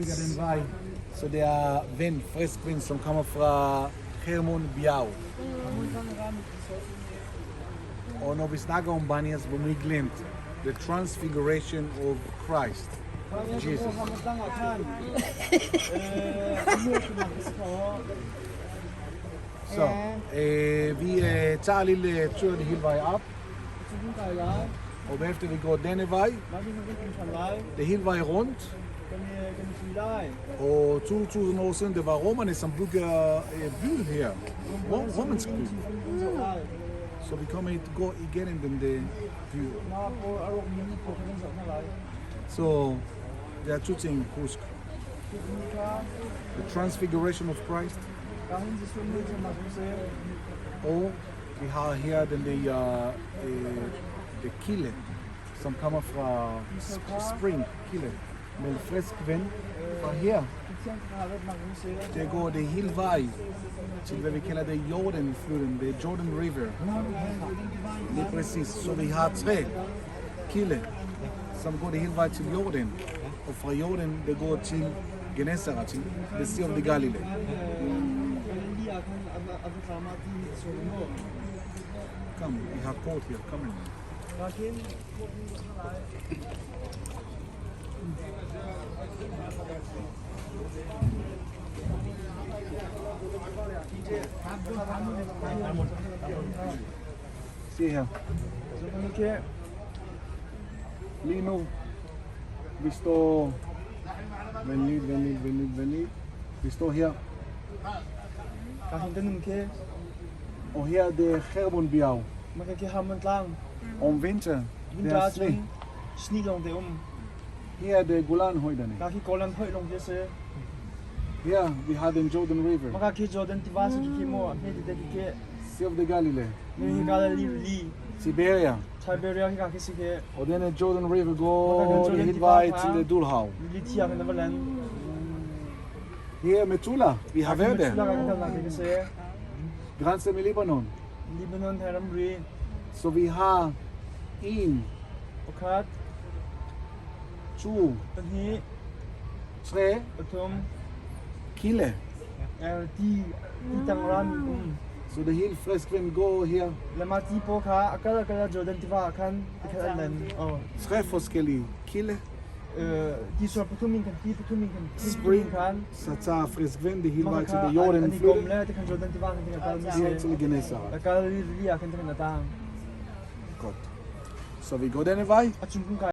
bygger den vej, så det er vind, frisk vind, som kommer fra Hermon bjerg. Og når vi snakker om Banias, hvor vi glemt the transfiguration of Christ, Jesus. Så vi tager en lille tur den hele vejen op, og bagefter vi går denne vej, det hele vejen rundt. Og 2000 år siden, det var romerne, som bygger byen her, romansk by. Så vi kommer ikke gå igennem den der by. Så der er to ting, husk. The transfiguration of Christ. Og vi har her den der kilde, som kommer fra spring kilde, med frisk vand fra her. Det går det hele vej til hvad vi kalder det Jordanfloden, det er Jordan River. Det er præcis. Så vi har 3 kilder, som går det hele vej til Jordan. Og fra Jordan det går til Gennesaret, til det Sea of the Galilee. Kom, vi har kort her. Kom ind. Se her. Lige nu, vi står venligt. Vi står her. Og her er det Hermon bjerg. Om vinteren, det er sne. Her er det Golanhøjderne. Her vi har den Jordan River. Sea of the Galilee. Siberia. Og denne Jordan River går det hele vej til det Dulhav. Her med Tula, vi har været der. Grænse med Libanon. Så vi har 1, 2, 3 kilder. Så det hele frisk vind går her. 3 forskellige kilder. Spring, så tager frisk vind det hele vej til det Jordanfloden. Her til Gennesaret. Godt. Så vi går denne vej.